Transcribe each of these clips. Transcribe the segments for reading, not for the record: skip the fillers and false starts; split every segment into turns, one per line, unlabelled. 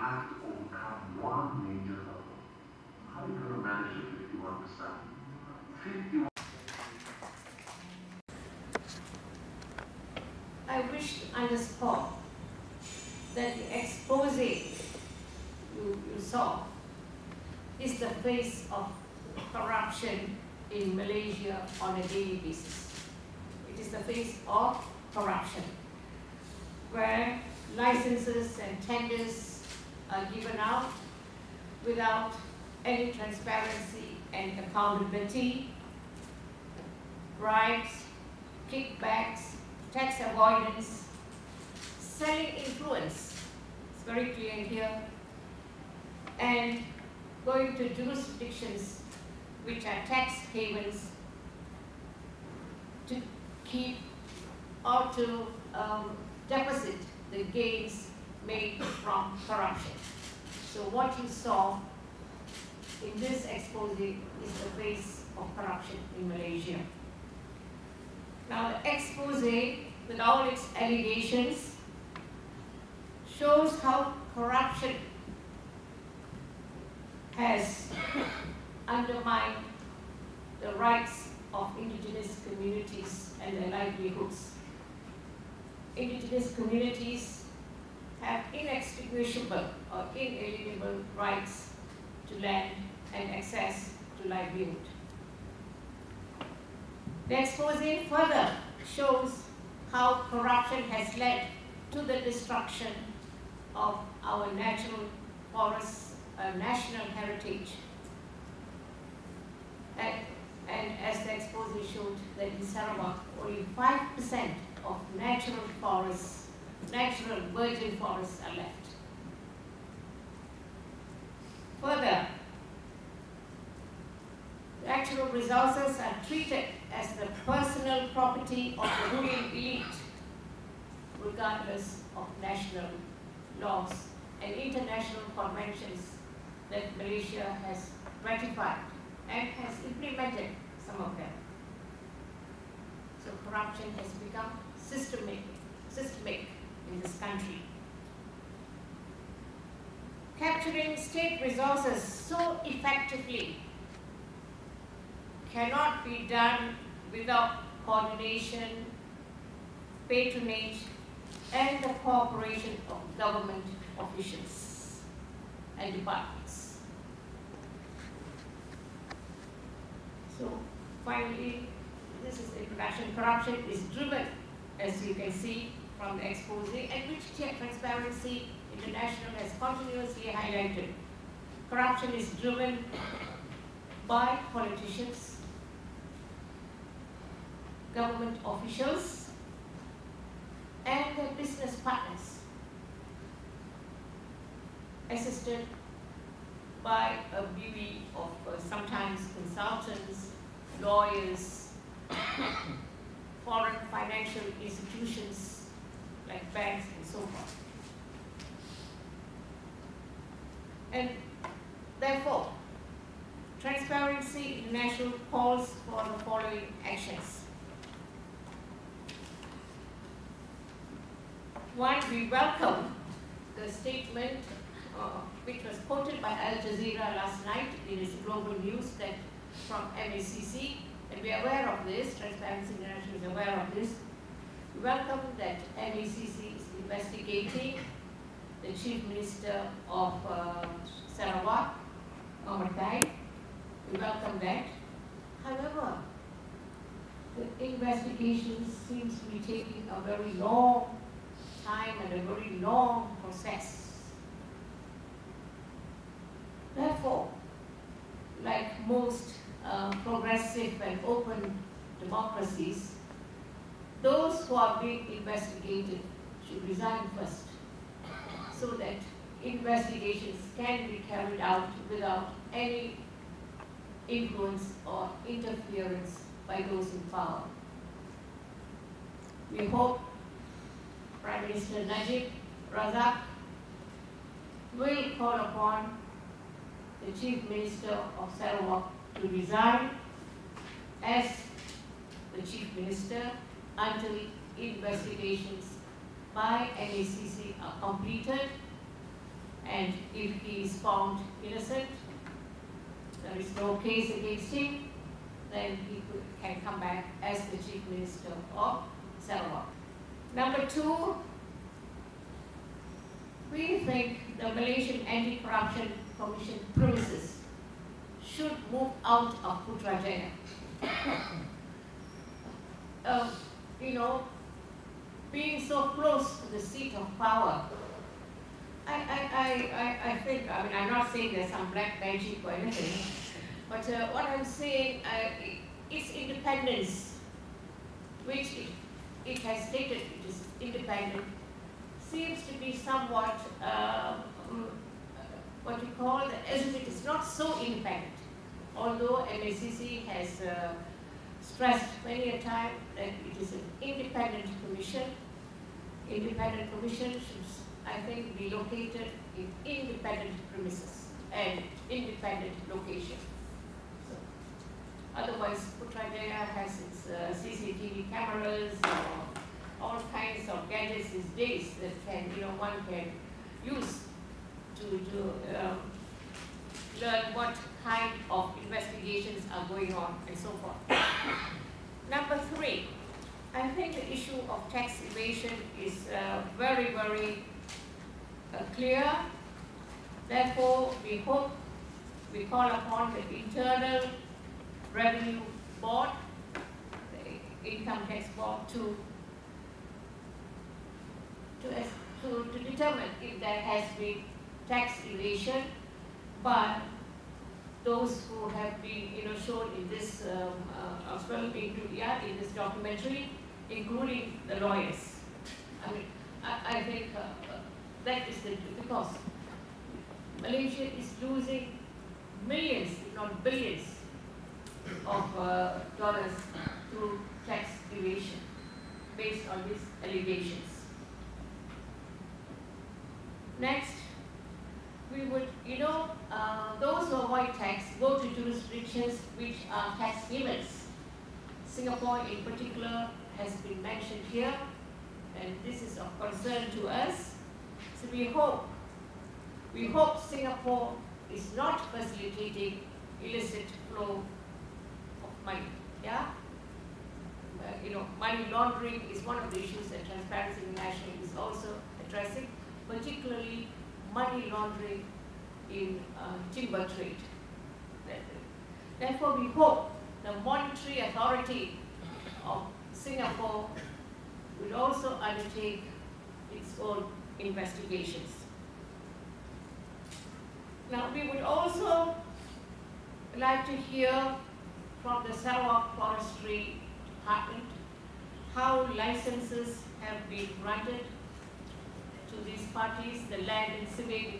have to overcome one major hurdle. How are you going to manage it if you understand? 51.
I wish to underscore that the expose you saw is the face of corruption in Malaysia on a daily basis. It is the face of corruption, where licenses and tenders are given out without any transparency and accountability, bribes, kickbacks, tax avoidance, selling influence, it's very clear here, and going to jurisdictions which are tax havens to keep or to deposit the gains made from corruption. So what you saw in this expose is the face of corruption in Malaysia. Now the expose, with all its allegations, shows how corruption has undermined the rights of indigenous communities and their livelihoods. Indigenous communities have inextinguishable or inalienable rights to land and access to livelihood. The expose further shows how corruption has led to the destruction of our natural forests, national heritage. And as the expose showed, that in Sarawak, only 5% of natural forests, natural virgin forests are left. Further, natural resources are treated as the personal property of the ruling elite, regardless of national laws and international conventions that Malaysia has ratified and has implemented some of them. So corruption has become systemic in this country. Capturing state resources so effectively cannot be done without coordination, patronage, and the cooperation of government officials and departments. So finally, this is introduction. Corruption is driven, as you can see from the expose, and which Transparency International has continuously highlighted. Corruption is driven by politicians, government officials, and their business partners, assisted by a bevy of sometimes consultants, lawyers, foreign financial institutions like banks and so forth. And therefore, Transparency International calls for the following actions. One, we welcome the statement which was quoted by Al Jazeera last night in its global news that from MACC, and we are aware of this, Transparency International is aware of this. We welcome that MACC is investigating the Chief Minister of Sarawak, we welcome that. However, the investigation seems to be taking a very long time and a very long process. Therefore, like most progressive and open democracies, those who are being investigated should resign first, so that investigations can be carried out without any influence or interference by those in power. We hope Prime Minister Najib Razak will call upon the Chief Minister of Sarawak to resign as the Chief Minister until investigations by MACC are completed And if he is found innocent, there is no case against him, then he can come back as the Chief Minister of Sarawak. Number two, we think the Malaysian Anti-Corruption Commission premises should move out of Putrajaya. Being so close to the seat of power, I think, I'm not saying there's some black magic or anything, but what I'm saying, its independence, which it has stated it is independent, seems to be somewhat, as if it is not so independent. Although MACC has stressed many a time that it is an independent commission. Independent commission should, I think, be located in independent premises and independent location. So, otherwise, Putrajaya has its CCTV cameras or all kinds of gadgets these days that one can use to learn what kind of investigations are going on and so forth. Number three, I think the issue of tax evasion is very, very clear. Therefore, we call upon the Internal Revenue Board, the Income Tax Board, to determine if there has been tax evasion, but those who have been shown in this in this documentary, including the lawyers. I think that is because Malaysia is losing millions, if not billions, of dollars through tax evasion based on these allegations. Next, we would, those who avoid tax go to jurisdictions which are tax havens. Singapore in particular has been mentioned here, and this is of concern to us. So we hope Singapore is not facilitating illicit flow of money. Yeah? Money laundering is one of the issues that Transparency International is also addressing, particularly money laundering in timber trade. Therefore, we hope the Monetary Authority of Singapore will also undertake its own investigations. Now, we would also like to hear from the Sarawak Forestry Department how licenses have been granted to these parties, the land and survey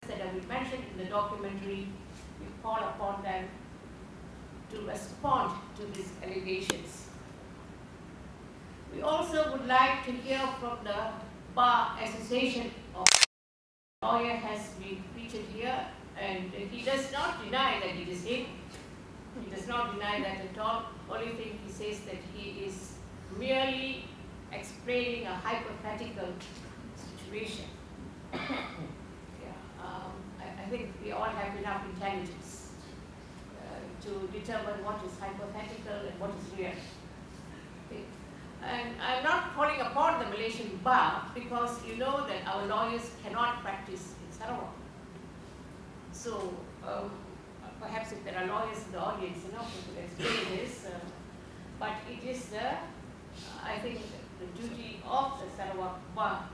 that have been mentioned in the documentary. We call upon them to respond to these allegations. We also would like to hear from the Bar Association of lawyer has been featured here, and he does not deny that it is him. He does not deny that at all. Only thing he says that he is merely explaining a hypothetical situation. I think we all have enough intelligence to determine what is hypothetical and what is real. Okay. And I'm not calling upon the Malaysian bar because you know that our lawyers cannot practice in Sarawak. So perhaps if there are lawyers in the audience, who could explain this. But it is I think the duty of the Sarawak bar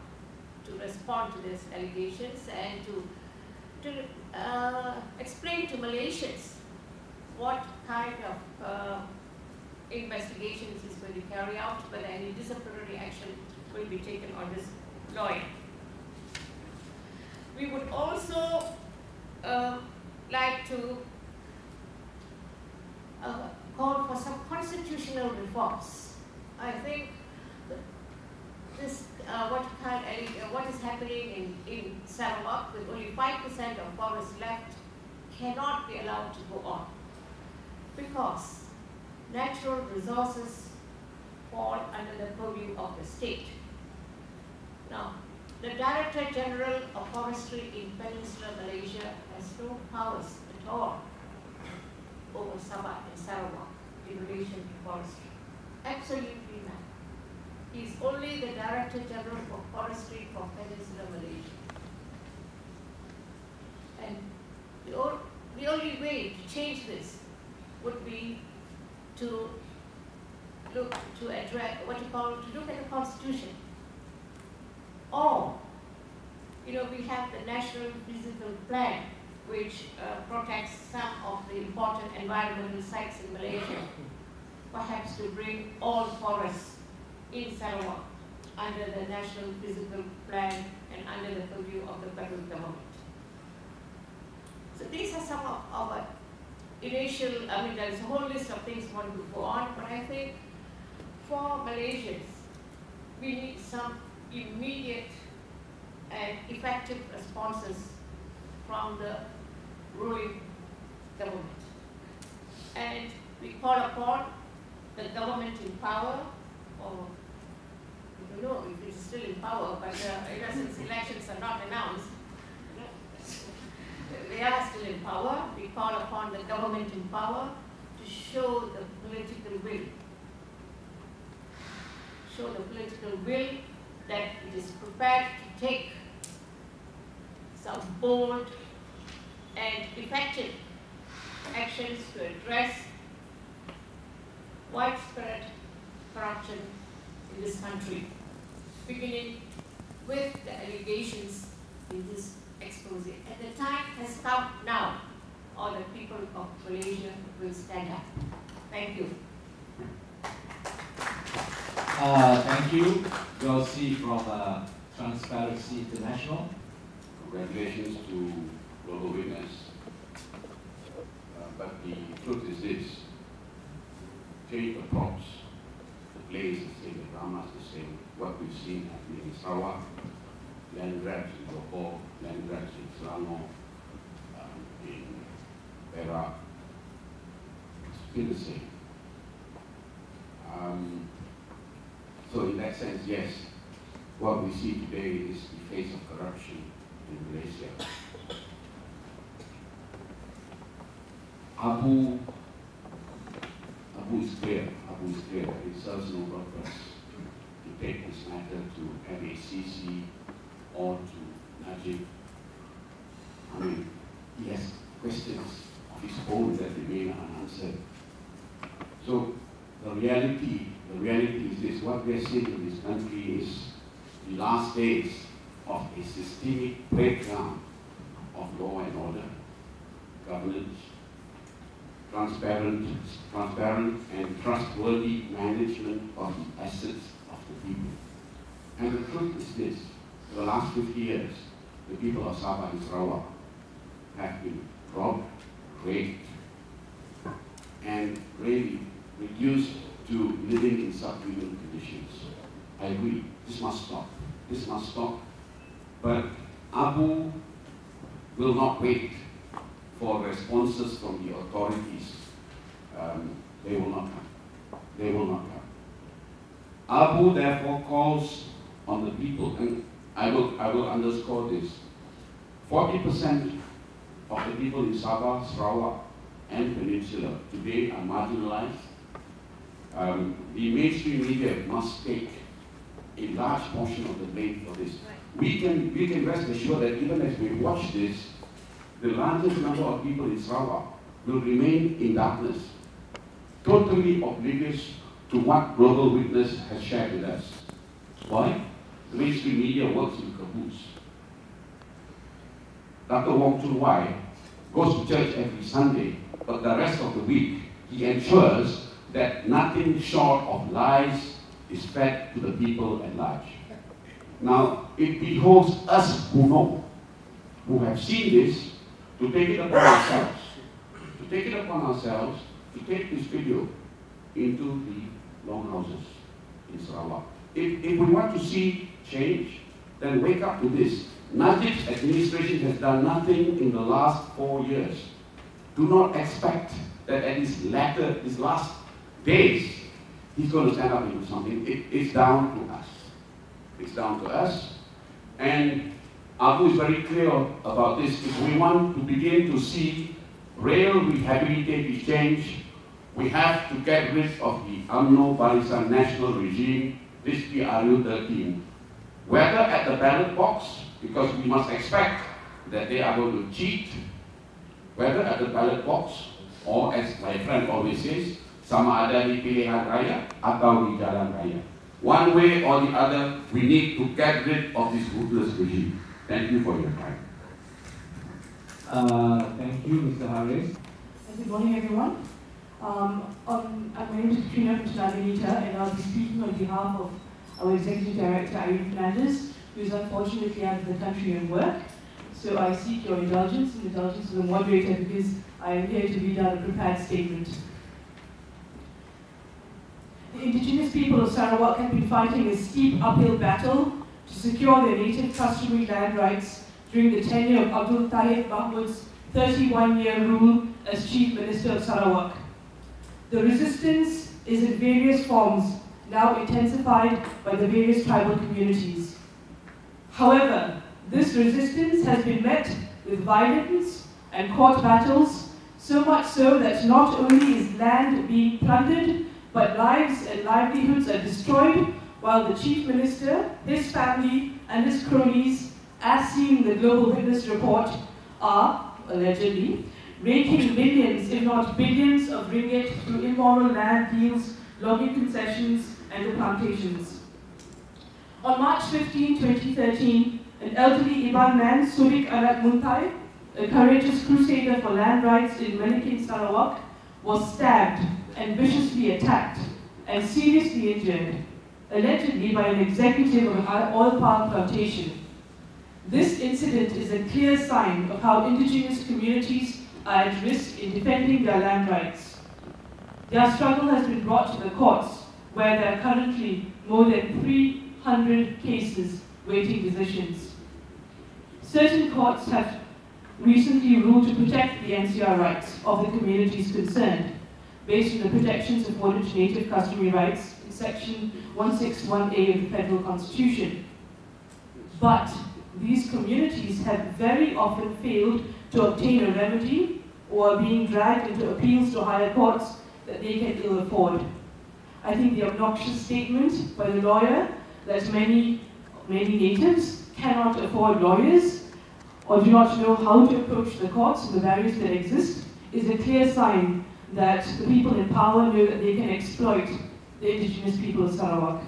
to respond to these allegations and to explain to Malaysians what kind of investigations is going to carry out, whether any disciplinary action will be taken on this lawyer. We would also like to call for some constitutional reforms. I think this what is happening in Sarawak with only 5% of forests left cannot be allowed to go on, because natural resources fall under the purview of the state. Now, the Director General of Forestry forestry in Peninsular Malaysia has no powers at all over Sabah and Sarawak in relation to forestry. Absolutely none. He is only the Director General for Forestry for Peninsular Malaysia. And the only way to change this would be to look to address to look at the Constitution. Or, we have the National Physical Plan, which protects some of the important environmental sites in Malaysia. Perhaps to bring all forests in Sarawak under the National Physical Plan and under the purview of the federal government. So these are some of our initial, there's a whole list of things one could go on, but I think for Malaysians, we need some immediate and effective responses from the ruling government. And we call upon the government in power, or I don't know if it's still in power, but since elections are not announced, they are still in power. We call upon the government in power to show the political will. Show the political will that it is prepared to take some bold and effective actions to address widespread corruption in this country, beginning with the allegations in this expose. And the time has come now, or the people of Malaysia will stand up. Thank you.
Thank you, Josie from Transparency International.
Congratulations to Global Witness. But the truth is this: change the props, the plays the same, the drama is the same. What we've seen happening in Sarawak, land grabs in Johor, land grabs in Selangor, in Perak, it's still the same. So in that sense, yes, what we see today is the face of corruption in Malaysia. Abu is clear. Abu is clear that it serves no purpose to take this matter to MACC or to Najib. He has questions of his own that remain unanswered. So the reality is this: what we are seeing in this country is the last days of a systemic breakdown of law and order, governance, transparent and trustworthy management of the assets of the people. And the truth is this: for the last 50 years, the people of Sabah and Sarawak have been robbed, raped, and really reduced to living in subhuman conditions. I agree, this must stop. This must stop. But Abu will not wait for responses from the authorities. They will not come. They will not come. Abu therefore calls on the people, and I will underscore this: 40% of the people in Sabah, Sarawak, and Peninsula today are marginalized. The mainstream media must take a large portion of the blame for this. We can rest assured that even as we watch this, the largest number of people in Sarawak will remain in darkness, totally oblivious to what Global Witness has shared with us. Why? The mainstream media works in caboose. Dr. Wong Chun Wai goes to church every Sunday, but the rest of the week he ensures that nothing short of lies is fed to the people at large. Now, it behoves us who know, who have seen this, to take it upon ourselves, to take this video into the longhouses in Sarawak. If we want to see change, then wake up to this. Najib's administration has done nothing in the last 4 years. Do not expect that at his last days, he's going to stand up and do something. It's down to us. It's down to us. And Abu is very clear about this. If we want to begin to see real rehabilitative change, we have to get rid of the UMNO Barisan National Regime, this PRU 13. Whether at the ballot box, because we must expect that they are going to cheat, whether at the ballot box, or as my friend always says, sama ada di pilihan raya atau di jalan raya. One way or the other, we need to get rid of this ruthless regime. Thank you for your time.
Thank you, Mr. Harris.
Good morning, everyone. My name is Katrina Kuchinanganita, and I'll be speaking on behalf of our Executive Director, Irene Fernandez, who is unfortunately out of the country on work. So I seek your indulgence and indulgence of the moderator, because I am here to read out a prepared statement. The indigenous people of Sarawak have been fighting a steep uphill battle to secure their native customary land rights during the tenure of Abdul Tahir Mahmud's 31-year rule as Chief Minister of Sarawak. The resistance is in various forms, now intensified by the various tribal communities. However, this resistance has been met with violence and court battles, so much so that not only is land being plundered, but lives and livelihoods are destroyed, while the Chief Minister, his family, and his cronies, as seen in the Global Witness report, are, allegedly, raking millions, if not billions, of ringgit through immoral land deals, logging concessions, and the plantations. On March 15, 2013, an elderly Iban man, Surik Alat Muntai, a courageous crusader for land rights in Melikin, Sarawak, was stabbed and viciously attacked and seriously injured, allegedly by an executive of an oil palm plantation. This incident is a clear sign of how indigenous communities are at risk in defending their land rights. Their struggle has been brought to the courts, where there are currently more than 300 cases waiting decisions. Certain courts have recently ruled to protect the NCR rights of the communities concerned, based on the protections afforded to native customary rights in Section 161A of the Federal Constitution. But these communities have very often failed to obtain a remedy, or are being dragged into appeals to higher courts that they can ill afford. I think the obnoxious statement by the lawyer that many natives cannot afford lawyers or do not know how to approach the courts and the barriers that exist is a clear sign that the people in power know that they can exploit the indigenous people of Sarawak.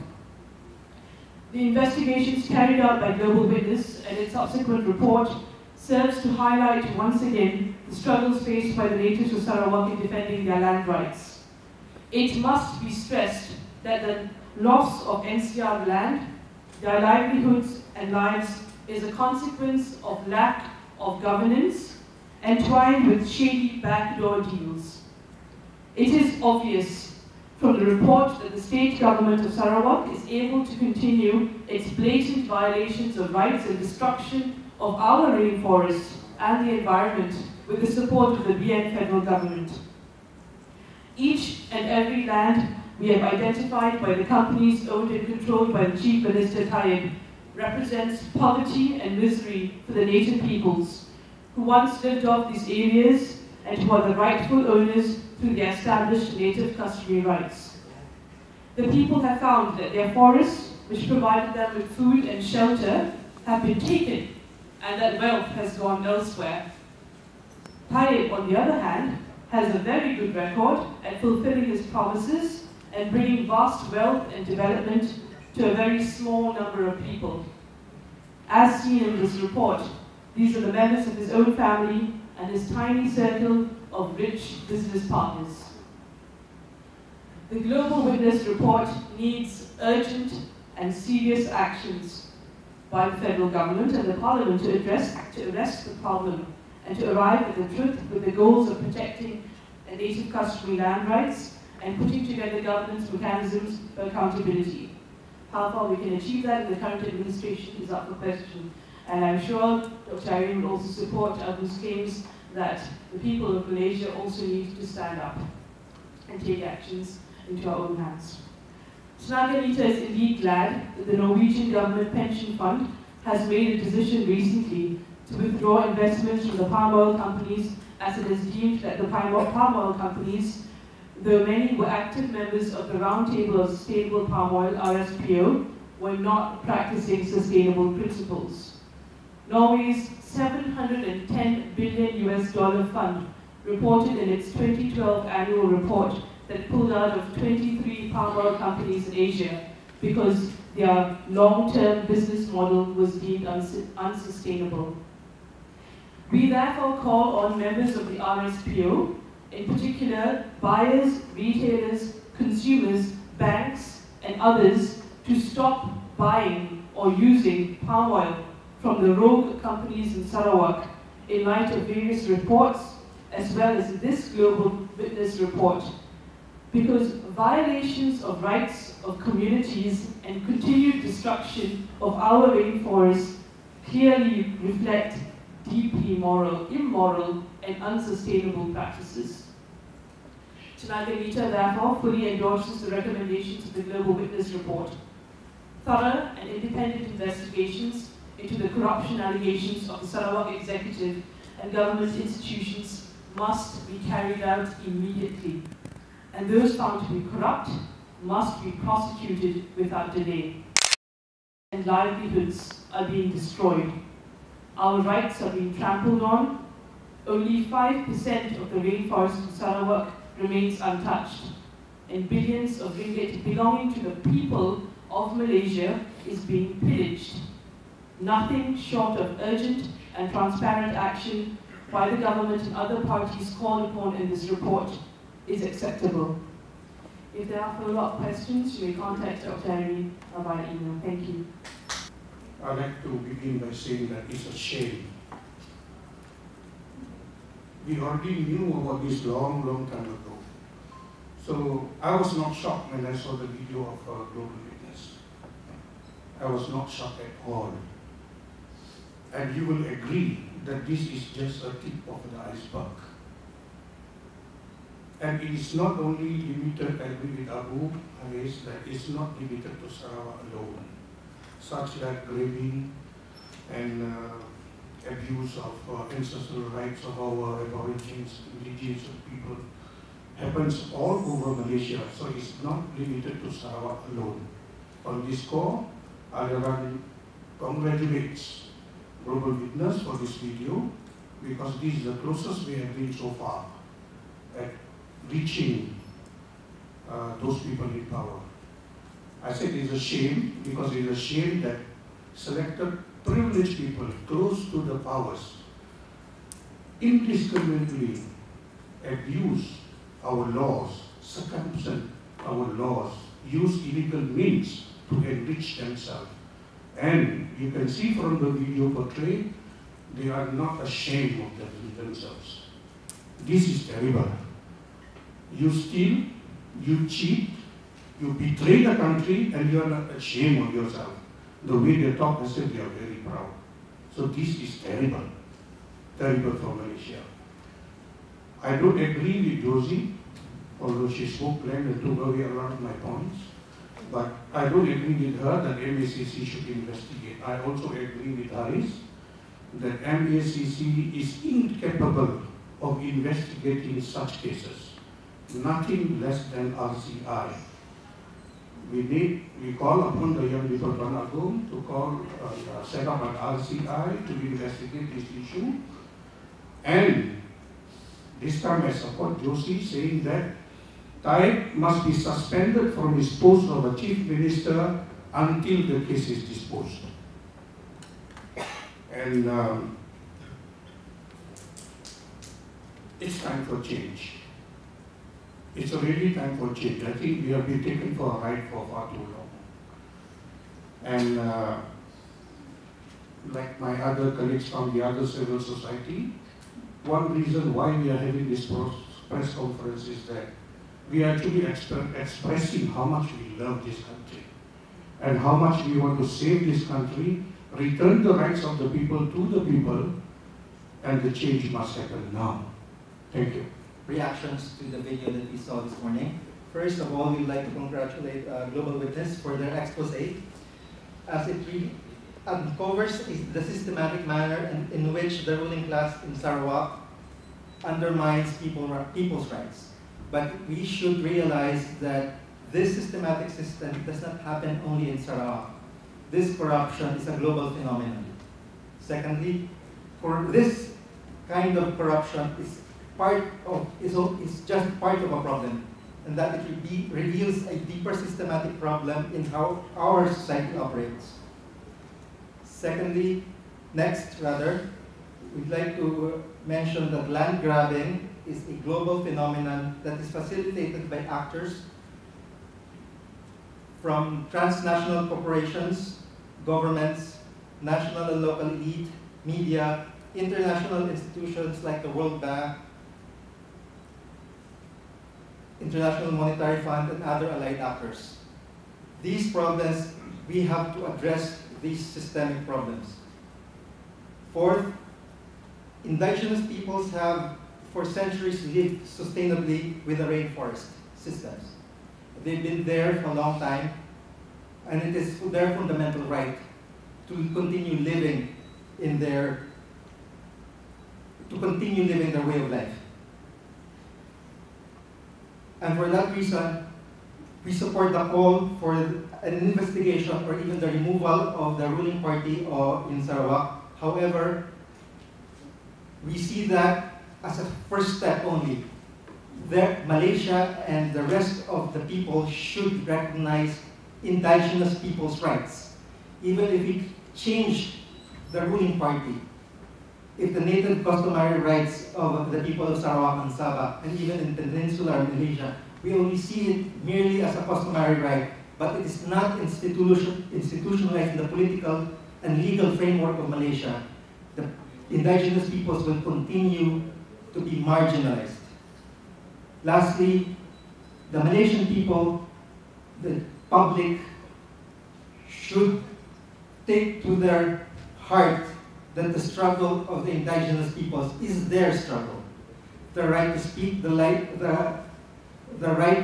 The investigations carried out by Global Witness and its subsequent report serves to highlight once again the struggles faced by the natives of Sarawak in defending their land rights. It must be stressed that the loss of NCR land, their livelihoods and lives, is a consequence of lack of governance entwined with shady backdoor deals. It is obvious from the report that the state government of Sarawak is able to continue its blatant violations of rights and destruction of our rainforests and the environment with the support of the BN federal government. Each and every land we have identified by the companies owned and controlled by the Chief Minister Tayyip represents poverty and misery for the native peoples who once lived off these areas and who are the rightful owners through their established native customary rights. The people have found that their forests, which provided them with food and shelter, have been taken, and that wealth has gone elsewhere. Tayyip, on the other hand, has a very good record at fulfilling his promises and bringing vast wealth and development to a very small number of people. As seen in this report, these are the members of his own family and his tiny circle of rich business partners. The Global Witness report needs urgent and serious actions by the federal government and the parliament to arrest the problem and to arrive at the truth with the goals of protecting native customary land rights and putting together governance mechanisms for accountability. How far we can achieve that in the current administration is up for question. And I'm sure Dr. Irene will also support Abu's claims that the people of Malaysia also need to stand up and take actions into our own hands. Snaganita is indeed glad that the Norwegian government pension fund has made a decision recently to withdraw investments from the palm oil companies, as it is deemed that the palm oil companies, though many were active members of the Roundtable of Sustainable Palm Oil, RSPO, were not practicing sustainable principles. Norway's $710 billion fund reported in its 2012 annual report that pulled out of 23 palm oil companies in Asia because their long-term business model was deemed unsustainable. We therefore call on members of the RSPO, in particular buyers, retailers, consumers, banks, and others, to stop buying or using palm oil from the rogue companies in Sarawak in light of various reports, as well as this Global Witness report, because violations of rights of communities and continued destruction of our rainforests clearly reflect deeply immoral, and unsustainable practices. Tenaga therefore fully endorses the recommendations of the Global Witness report. Thorough and independent investigations into the corruption allegations of the Sarawak executive and government institutions must be carried out immediately, and those found to be corrupt must be prosecuted without delay. And livelihoods are being destroyed. Our rights are being trampled on. Only 5% of the rainforest in Sarawak remains untouched, and billions of ringgit belonging to the people of Malaysia is being pillaged. Nothing short of urgent and transparent action by the government and other parties called upon in this report is acceptable. If there are follow-up questions, you may contact Dr. Irene via email. Thank you.
I'd like to begin by saying that it's a shame. We already knew about this long time ago. So I was not shocked when I saw the video of Global Witness. I was not shocked at all. And you will agree that this is just a tip of the iceberg. And it is not only limited, I agree with Abu Haris, that it's not limited to Sarawak alone, such like graving and abuse of ancestral rights of our aborigines, indigenous people, happens all over Malaysia, so it's not limited to Sarawak alone. On this score, Aliran congratulates Global Witness for this video, because this is the closest we have been so far at reaching those people in power. I said it's a shame, because it's a shame that selected privileged people close to the powers indiscriminately abuse our laws, circumvent our laws, use illegal means to enrich themselves. And you can see from the video portrayed, they are not ashamed of themselves. This is terrible. You steal, you cheat, you betray the country, and you are not ashamed of yourself. The way they talk, I said they are very proud. So this is terrible, terrible for Malaysia. I don't agree with Josie, although she spoke plain and took away a lot of my points. But I don't agree with her that MACC should investigate. I also agree with Haris that MACC is incapable of investigating such cases. Nothing less than RCI. We call upon the young people of Banagum to set up an RCI to investigate this issue. And this time I support Josie saying that Taib must be suspended from his post of a chief minister until the case is disposed. And it's time for change. It's really time for change. I think we have been taken for a ride for far too long. And like my other colleagues from the other civil society, one reason why we are having this press conference is that we are actually expressing how much we love this country and how much we want to save this country, return the rights of the people to the people, and the change must happen now. Thank you.
Reactions to the video that we saw this morning. First of all, we'd like to congratulate Global Witness for their expose, as it uncovers the systematic manner in which the ruling class in Sarawak undermines people's rights. But we should realize that this systematic system does not happen only in Sarawak. This corruption is a global phenomenon. Secondly, for this kind of corruption is just part of a problem, and that it reveals a deeper systematic problem in how our society operates. Next, we'd like to mention that land grabbing is a global phenomenon that is facilitated by actors from transnational corporations, governments, national and local elite, media, international institutions like the World Bank, International Monetary Fund, and other allied actors. These problems, we have to address these systemic problems. Fourth, indigenous peoples have for centuries lived sustainably with the rainforest systems. They've been there for a long time, and it is their fundamental right to continue living their way of life. And for that reason, we support the call for an investigation or even the removal of the ruling party in Sarawak. However, we see that as a first step only. Malaysia and the rest of the people should recognize indigenous people's rights. Even if we change the ruling party, if the native customary rights of the people of Sarawak and Sabah, and even in peninsular Malaysia, we only see it merely as a customary right, but it is not institutionalized in the political and legal framework of Malaysia. The indigenous peoples will continue to be marginalized. Lastly, the Malaysian people, the public, should take to their heart that the struggle of the indigenous peoples is their struggle. The right to speak, the right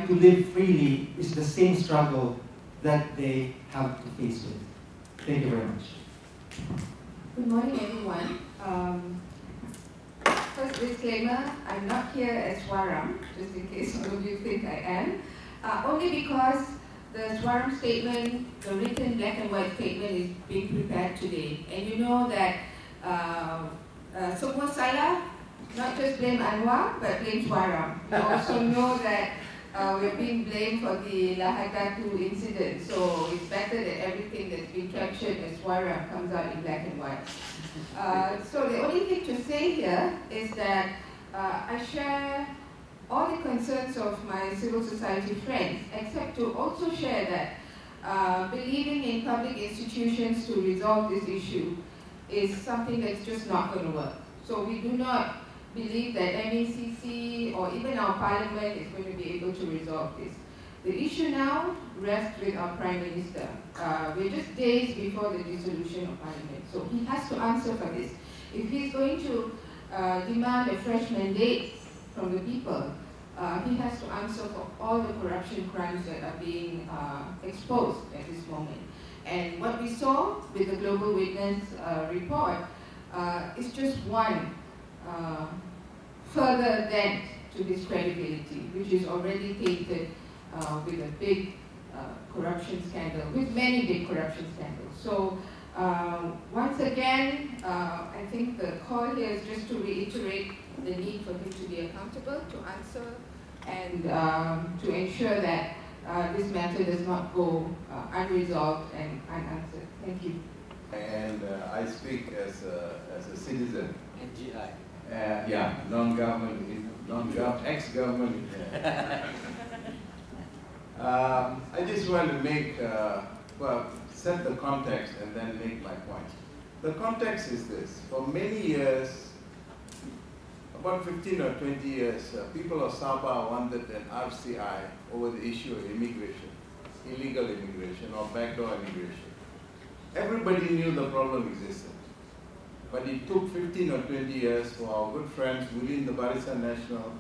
to live freely is the same struggle that they have to face with. Thank you very much.
Good morning, everyone. First disclaimer, I'm not here as Swaram, just in case some of you think I am. Only because the Swaram statement, the written black and white statement, is being prepared today. And you know that semua salah, not just blame Anwar, but blame Swaram. You also know that we're being blamed for the Lahadatu incident, so it's better that everything that's been captured as Swaram comes out in black and white. So the only thing to say here is that I share all the concerns of my civil society friends, except to also share that believing in public institutions to resolve this issue is something that's just not going to work. So we do not believe that MECC or even our parliament is going to be able to resolve this. The issue now rests with our Prime Minister. We're just days before the dissolution of Parliament, so he has to answer for this. If he's going to demand a fresh mandate from the people, he has to answer for all the corruption crimes that are being exposed at this moment. And what we saw with the Global Witness report is just one further dent to his credibility, which is already tainted with a big corruption scandal, with many big corruption scandals. So once again, I think the call here is just to reiterate the need for him to be accountable, to answer, and to ensure that this matter does not go unresolved and unanswered. Thank you.
And I speak as a citizen.
NGI.
Yeah, non-government, ex-government. I just want to make, set the context and then make my point. The context is this. For many years, about 15 or 20 years, people of Sabah wanted an RCI over the issue of immigration, illegal immigration or backdoor immigration. Everybody knew the problem existed. But it took 15 or 20 years for our good friends within the Barisan National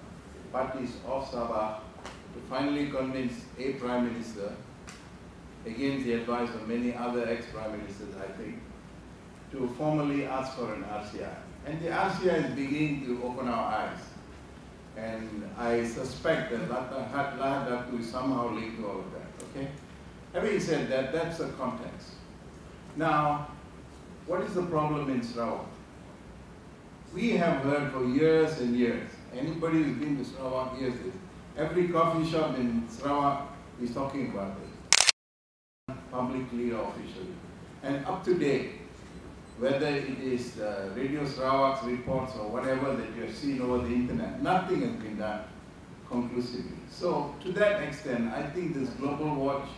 parties of Sabah to finally convince a Prime Minister, against the advice of many other ex-Prime Ministers, I think, to formally ask for an RCI. And the RCI is beginning to open our eyes. And I suspect that Lahadatu is somehow linked to all of that, okay? Having said that, that's the context. Now, what is the problem in Sarawak? We have heard for years and years, anybody who's been to Sarawak hears this. Every coffee shop in Sarawak is talking about this, publicly or officially. And up to date, whether it is Radio Sarawak's reports or whatever that you have seen over the internet, nothing has been done conclusively. So to that extent, I think this Global Watch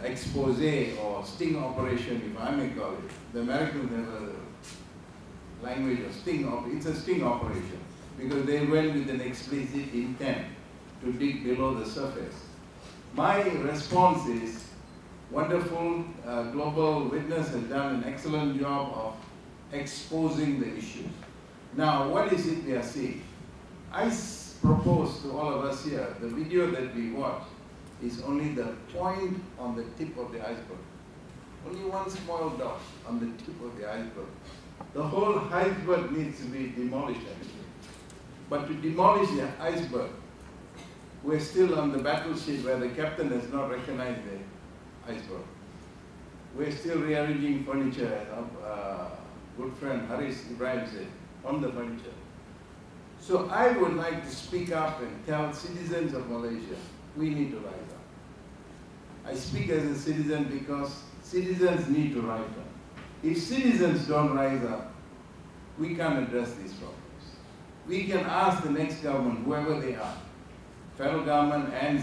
expose or sting operation, if I may call it, the Americans have a language of sting, it's a sting operation because they went with an explicit intent to dig below the surface. My response is, wonderful, Global Witness has done an excellent job of exposing the issues. Now, what is it we are seeing? I propose to all of us here, the video that we watch is only the point on the tip of the iceberg. Only one small dot on the tip of the iceberg. The whole iceberg needs to be demolished, actually. But to demolish the iceberg, we're still on the battleship where the captain has not recognized the iceberg. We're still rearranging furniture, as good friend Haris Ibrahim said, on the furniture. So I would like to speak up and tell citizens of Malaysia, we need to rise up. I speak as a citizen because citizens need to rise up. If citizens don't rise up, we can't address these problems. We can ask the next government, whoever they are, federal government and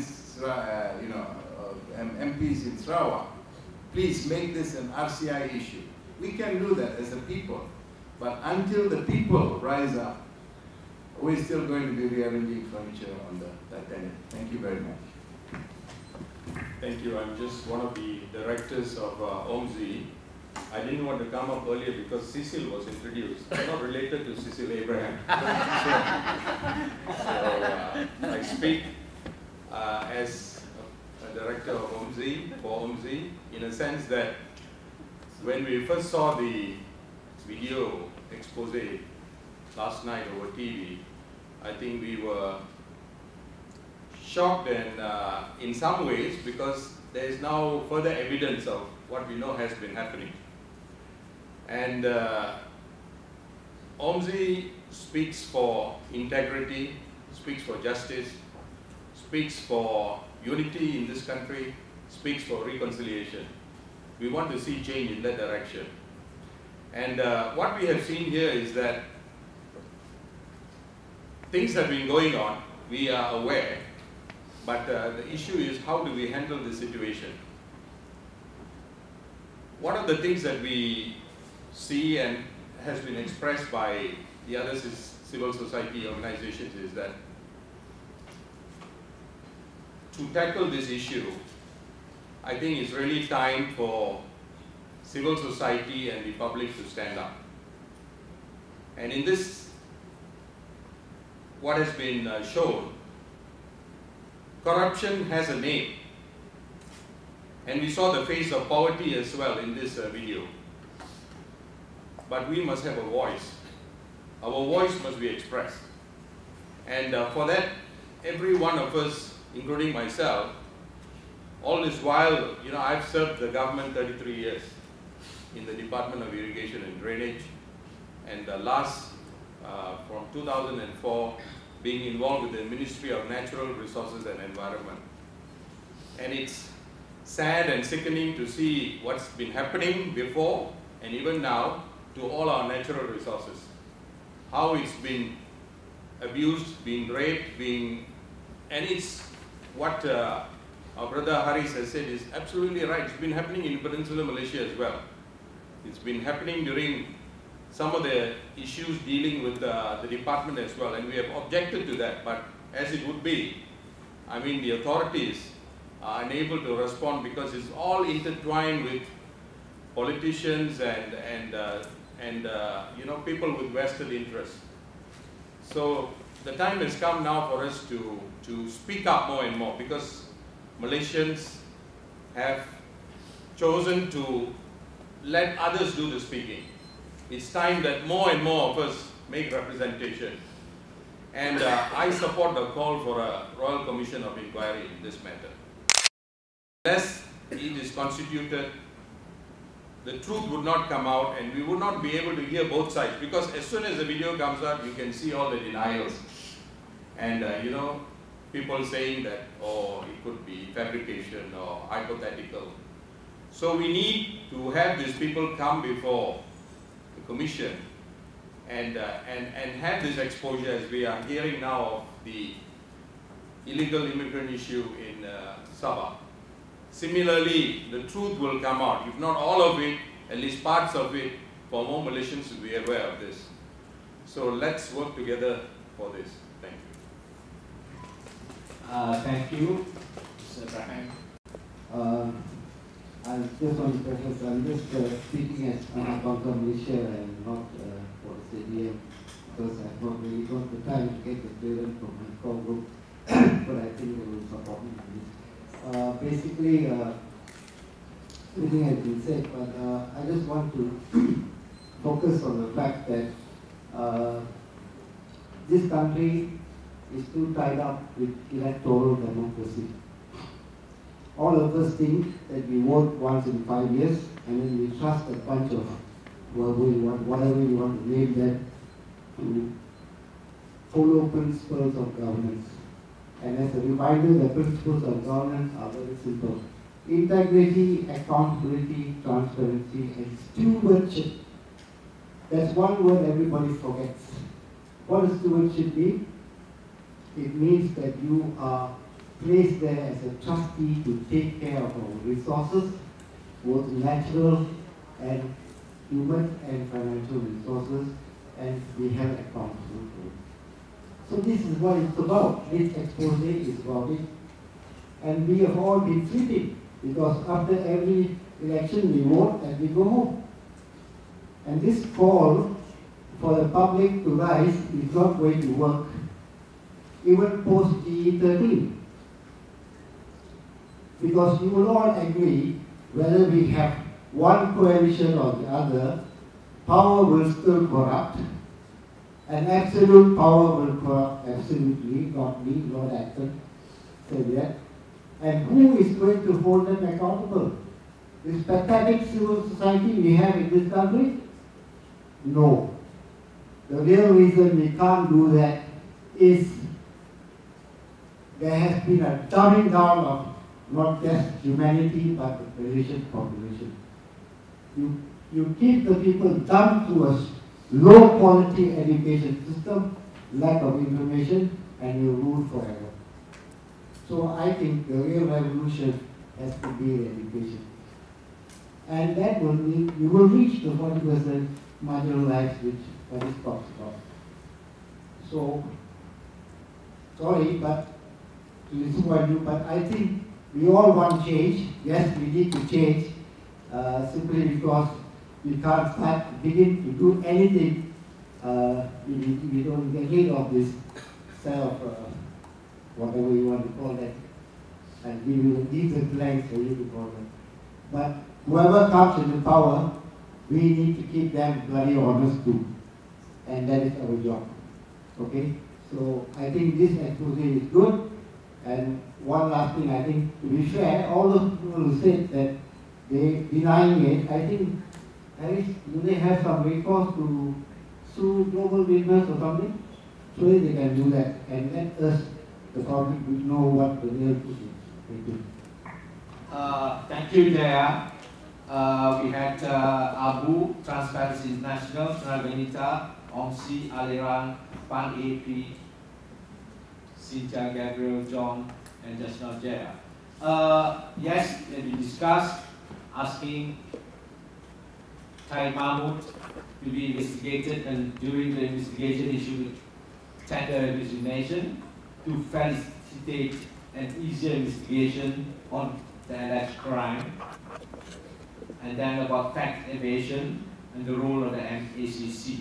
MPs in Sarawak, please make this an RCI issue. We can do that as a people, but until the people rise up, we're still going to be rearranging furniture on the Titanic. Thank you very much.
Thank you. I'm just one of the directors of OMZ. I didn't want to come up earlier because Cecil was introduced. I'm not related to Cecil Abraham. So I speak as a director of OMZ, for OMZ, in a sense that when we first saw the video expose last night over TV, I think we were shocked and in some ways because there is now further evidence of what we know has been happening. And OMZ speaks for integrity, speaks for justice, speaks for unity in this country, speaks for reconciliation. We want to see change in that direction. And what we have seen here is that things have been going on, we are aware, but the issue is how do we handle the situation? One of the things that we see and has been expressed by the other civil society organizations is that to tackle this issue, I think it's really time for civil society and the public to stand up. And in this, what has been shown, corruption has a name. And we saw the face of poverty as well in this video. But we must have a voice. Our voice must be expressed. And for that, every one of us, including myself, all this while, I've served the government 33 years in the Department of Irrigation and Drainage, and last, from 2004, being involved with the Ministry of Natural Resources and Environment. And it's sad and sickening to see what's been happening before and even now to all our natural resources. How it's been abused, being raped, and it's what our brother Haris has said is absolutely right. It's been happening in Peninsular Malaysia as well. It's been happening during some of the issues dealing with the department as well, and we have objected to that, but as it would be, the authorities are unable to respond because it's all intertwined with politicians and people with vested interests. So the time has come now for us to speak up more and more, because Malaysians have chosen to let others do the speaking. It's time that more and more of us make representation. And I support the call for a Royal Commission of Inquiry in this matter. Unless it is constituted, the truth would not come out and we would not be able to hear both sides, because as soon as the video comes out, you can see all the denials. And you know, people saying that, oh, it could be fabrication or hypothetical. So we need to have these people come before the commission and have this exposure, as we are hearing now of the illegal immigrant issue in Sabah. Similarly, the truth will come out, if not all of it, at least parts of it, for more Malaysians to be aware of this. So let's work together for this. Thank you.
Thank you, Mr. Abraham. I just want to preface, I'm just speaking as an from Malaysia and not for the CDM, because I've not really got the time to get the clearance from my core group, but I think they will support me on this. Basically, everything has been said, but I just want to focus on the fact that this country is too tied up with electoral democracy. All of us think that we vote once in 5 years, and then we trust a bunch of whatever you want to name them, to follow principles of governance. And as a reminder, the principles of governance are very simple: integrity, accountability, transparency, and stewardship. That's one word everybody forgets. What does stewardship mean? It means that you are placed there as a trustee to take care of our resources, both natural and human and financial resources, and we have accountable for it. So this is what it's about. This expose is about it. And we have all been treated, because after every election we vote and we go home. And this call for the public to rise is not going to work, even post GE13. Because you will all agree, whether we have one coalition or the other, power will still corrupt, and absolute power will corrupt absolutely, not me, not Acton said that. And who is going to hold them accountable? This pathetic civil society we have in this country? No. The real reason we can't do that is there has been a dumbing down of not just humanity, but the Malaysian population. You keep the people dumb to a low quality education system, lack of information, and you rule forever. So I think the real revolution has to be the education. And that will mean you will reach the 40% marginalized, which Paris talks about. So, sorry, but to disappoint you, but I think we all want change. Yes, we need to change, simply because we can't begin to do anything if we don't get rid of this self, whatever you want to call that, and we will leave the blanks for you to call it. But whoever comes into power, we need to keep them bloody honest too. And that is our job. Okay? So I think this expose is good. And one last thing, I think, to be fair, all those people who said that they denying it, I think, at least, do they have some recourse to sue global witness or something? Surely they can do that, and let us, the public, know what the real truth is. Thank you.
Thank you, Jaya. We had Abu, Transparency International, Benita, Omsi, Aliran, Pan AP, Cynthia, Gabriel, John, and just now Jaya. Yes, we discussed asking Thai Mahmud to be investigated, and during the investigation issued tender resignation to facilitate an easier investigation on the alleged crime, and then about fact evasion and the role of the MACC.